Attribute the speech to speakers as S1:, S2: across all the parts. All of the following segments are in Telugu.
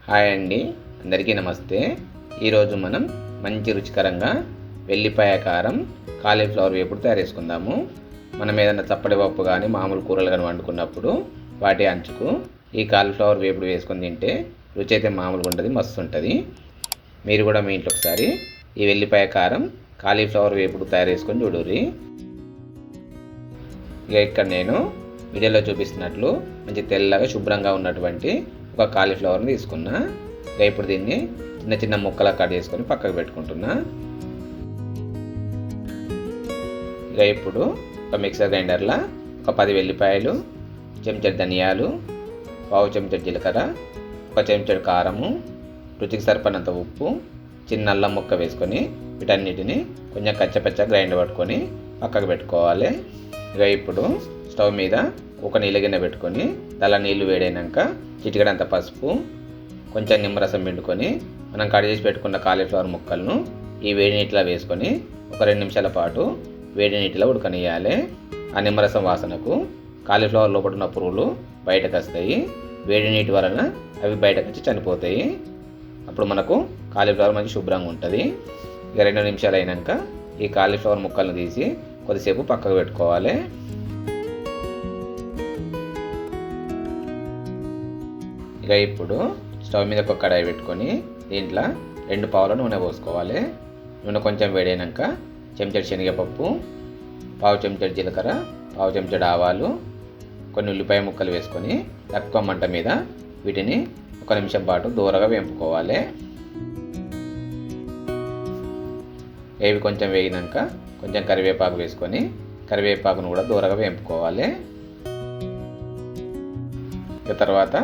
S1: హాయ్ అండి, అందరికీ నమస్తే. ఈరోజు మనం మంచి రుచికరంగా వెల్లిపాయ కారం కాలీఫ్లవర్ వేపుడు తయారు చేసుకుందాము. మనం ఏదైనా చప్పటి పప్పు కానీ మామూలు కూరలు కానీ వండుకున్నప్పుడు వాటి అంచుకు ఈ కాలీఫ్లవర్ వేపుడు వేసుకొని తింటే రుచి అయితే మామూలుగా ఉంటుంది, మస్తు ఉంటుంది. మీరు కూడా మీ ఇంట్లో ఒకసారి ఈ వెల్లిపాయ కారం కాలీఫ్లవర్ వేపుడు తయారు చేసుకొని చూడుర్రి. ఇక ఇక్కడ నేను వీడియోలో చూపిస్తున్నట్లు మంచి తెల్లగా శుభ్రంగా ఉన్నటువంటి ఒక కాలీఫ్లవర్ని తీసుకున్నా. ఇక ఇప్పుడు దీన్ని చిన్న చిన్న ముక్కలా కట్ చేసుకొని పక్కకు పెట్టుకుంటున్నా. ఇక ఇప్పుడు ఒక మిక్సర్ గ్రైండర్లో ఒక 10 వెల్లిపాయలు, చెంచాడు ధనియాలు, పావు చెంచాడు జీలకర్ర, ఒక చెంచాడు కారము, రుచికి సరిపడినంత ఉప్పు, చిన్న అల్లం ముక్క వేసుకొని వీటన్నిటిని కొంచెం కచ్చపచ్చ గ్రైండ్ పట్టుకొని పక్కకు పెట్టుకోవాలి. ఇక ఇప్పుడు స్టవ్ మీద ఒక నీళ్ళ గిన్నె పెట్టుకొని దానిలో నీళ్లు వేడైనాక చిటికెడంత పసుపు, కొంచెం నిమ్మరసం పిండుకొని మనం కట్ చేసి పెట్టుకున్న కాలీఫ్లవర్ ముక్కలను ఈ వేడి నీటిలో వేసుకొని ఒక 2 నిమిషాల పాటు వేడి నీటిలో ఉడకనియాలి. ఆ నిమ్మరసం వాసనకు కాలీఫ్లవర్ లోపల ఉన్న పురుగులు బయటకు వస్తాయి. వేడి నీటి వలన అవి బయటకు వచ్చి చనిపోతాయి. అప్పుడు మనకు కాలీఫ్లవర్ మంచి శుభ్రంగా ఉంటుంది. ఇక 2 నిమిషాలు అయినాక ఈ కాలీఫ్లవర్ ముక్కలను తీసి కొద్దిసేపు పక్కకు పెట్టుకోవాలి. ఇక ఇప్పుడు స్టవ్ మీద ఒక కడాయి పెట్టుకొని దీంట్లో 2 పావుల నూనె పోసుకోవాలి. నూనె కొంచెం వేడైనాక చెంచాడు శనగపప్పు, పావు చెంచాడు జీలకర్ర, పావు చెంచాడు ఆవాలు, కొన్ని ఉల్లిపాయ ముక్కలు వేసుకొని తక్కువ మంట మీద వీటిని 1 నిమిషం పాటు దూరగా వేపుకోవాలి. ఇవి కొంచెం వేగినాక కొంచెం కరివేపాకు వేసుకొని కరివేపాకును కూడా దూరగా వేపుకోవాలి. ఇక తర్వాత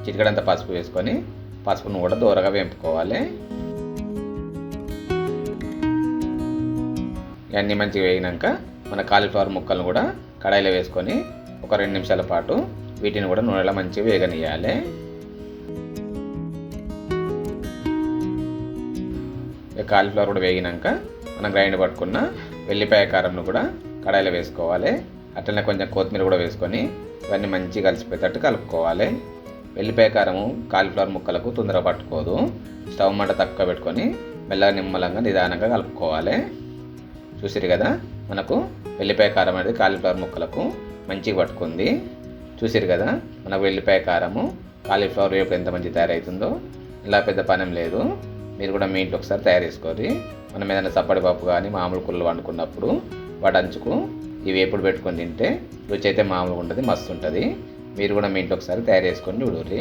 S1: చిటికెడంత పసుపు వేసుకొని పసుపును కూడా దూరగా వేపుకోవాలి. ఇవన్నీ మంచిగా వేగినాక మన కాలీఫ్లవర్ ముక్కలను కూడా కడాయిలో వేసుకొని ఒక 2 నిమిషాల పాటు వీటిని కూడా నూనెలో మంచిగా వేగనియాలి. కాలీఫ్లవర్ కూడా వేగినాక మనం గ్రైండ్ పట్టుకున్న వెల్లిపాయ కారంను కూడా కడాయిలో వేసుకోవాలి. అట్లనే కొంచెం కొత్తిమీర కూడా వేసుకొని ఇవన్నీ మంచిగా కలిసిపోయేటట్టు కలుపుకోవాలి. వెల్లిపాయ కారము కాలీఫ్లవర్ ముక్కలకు తొందరగా పట్టుకోదు. స్టవ్ మంట తక్కువ పెట్టుకొని మెల్లగా నిమ్మలంగా నిదానంగా కలుపుకోవాలి. చూసిరు కదా, మనకు వెల్లిపాయ కారం అనేది కాలీఫ్లవర్ ముక్కలకు మంచిగా పట్టుకుంది. చూసిరు కదా, మనకు వెల్లిపాయ కారము కాలీఫ్లవర్ వేపుడు ఎంత మంచి తయారవుతుందో. ఇలా పెద్ద పనేం లేదు, మీరు కూడా మీ ఇంట్లో ఒకసారి తయారు చేసుకోండి. మనం ఏదైనా చప్పటి పప్పు కానీ మామూలు కూరలు వండుకున్నప్పుడు వాటి అంచుకు ఈ వేపుడు పెట్టుకొని తింటే రుచి అయితే మామూలుగా ఉంటుంది, మస్తు ఉంటుంది. మీరు కూడా మీ ఇంట్లో ఒకసారి తయారు చేసుకొని చూడండి.